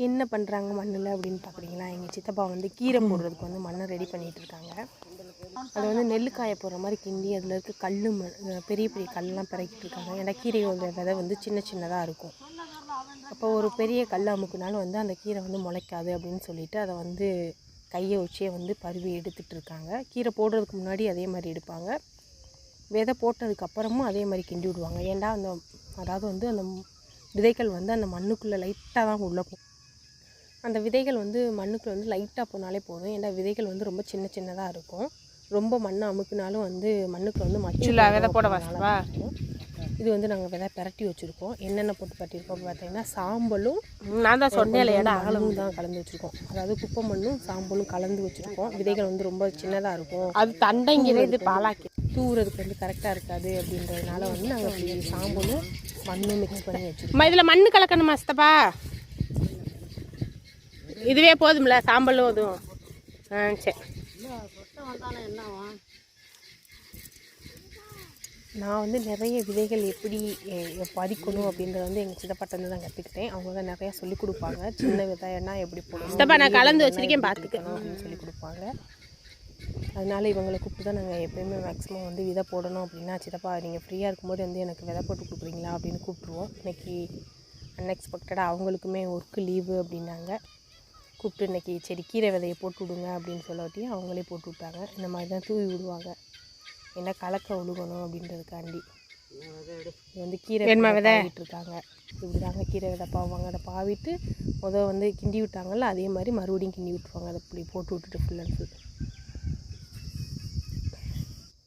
என்ன பண்ணுறாங்க மண்ணில் அப்படின்னு பார்க்குறீங்களா? எங்கள் சித்தப்பா வந்து கீரை போடுறதுக்கு வந்து மண்ணை ரெடி பண்ணிகிட்டு இருக்காங்க. அதை வந்து நெல்லுக்காய போடுற மாதிரி கிண்டி அதில் இருக்க பெரிய பெரிய கல்லாம் பிறக்கிட்டு இருக்காங்க. ஏன்னா கீரையோட விதை வந்து சின்ன சின்னதாக இருக்கும். அப்போ ஒரு பெரிய கல் அமுக்குனாலும் வந்து அந்த கீரை வந்து முளைக்காது அப்படின்னு சொல்லிட்டு அதை வந்து கையை வச்சே வந்து பருவி எடுத்துகிட்டு இருக்காங்க. கீரை போடுறதுக்கு முன்னாடி அதே மாதிரி எடுப்பாங்க, விதை போட்டதுக்கப்புறமும் அதே மாதிரி கிண்டி விடுவாங்க. ஏன்டா அதாவது வந்து அந்த விதைகள் வந்து அந்த மண்ணுக்குள்ளே லைட்டாக தான் உள்ளே போகும். அந்த விதைகள் வந்து மண்ணுக்குள்ளே வந்து லைட்டாக போனாலே போதும். ஏன்னா விதைகள் வந்து ரொம்ப சின்ன சின்னதாக இருக்கும். ரொம்ப மண்ணை அமுக்குனாலும் வந்து மண்ணுக்குள்ளே வந்து மச்சு விதை போட வசவா இருக்கும். இது வந்து நாங்கள் விதை பிரட்டி வச்சுருக்கோம். என்னென்ன போட்டு பட்டிருக்கோம் பார்த்தீங்கன்னா, சாம்பலும் நான் தான் சொன்னேன் மண்ணும் தான் கலந்து வச்சுருக்கோம். அதாவது குப்பை மண்ணும் சாம்பலும் கலந்து வச்சுருக்கோம். விதைகள் வந்து ரொம்ப சின்னதாக இருக்கும். அது தண்டைங்கிற இது பாலாக்கி தூவுறதுக்கு வந்து கரெக்டாக இருக்காது அப்படின்றதுனால வந்து நாங்கள் சாம்பலும் மண்ணும் மிக்ஸ் பண்ணி வச்சுருக்கோம். இதில் மண் கலக்கணுமா சித்தப்பா? இதுவே போதும்ல, சாம்பலும் அதுவும். சரி. நான் வந்து நிறைய விதைகள் எப்படி பதிக்கணும் அப்படின்றத வந்து எங்கள் சித்தப்பாட்டேருந்து தான் கற்றுக்கிட்டேன். அவங்க தான் நிறையா சொல்லிக் கொடுப்பாங்க. சின்ன விதைன்னா எப்படி போடணும், சித்தப்பா நான் கலந்து வச்சுருக்கேன் பார்த்துக்கணும் அப்படின்னு சொல்லி கொடுப்பாங்க. அதனால் இவங்களை கூப்பிட்டு தான் நாங்கள் எப்போயுமே மேக்ஸிமம் வந்து விதை போடணும் அப்படின்னா, சித்தப்பா நீங்கள் ஃப்ரீயாக இருக்கும்போது வந்து எனக்கு விதை போட்டு கொடுக்குறீங்களா அப்படின்னு கூப்பிட்ருவோம். இன்றைக்கி அன்எக்ஸ்பெக்டடாக அவங்களுக்குமே ஒர்க்கு லீவு அப்படின்னாங்க. கூப்பிட்டு இன்றைக்கி சரி கீரை விதையை போட்டு விடுங்க அப்படின்னு சொல்லி அவங்களே போட்டு விட்டாங்க. இந்த மாதிரி தான் தூவி விடுவாங்க, ஏன்னா கலக்க உழுகணும் அப்படின்றதுக்காண்டி. இது வந்து கீரை விதைட்டு இருக்காங்க. இப்படி தாங்க கீரை விதை பாவாங்க. அதை பாவிட்டு வந்து கிண்டி விட்டாங்கல்ல, அதே மாதிரி மறுபடியும் கிண்டி விட்டுருவாங்க. அதை இப்படி போட்டு விட்டுட்டு ஃபுல் அண்ட் ஃபுல்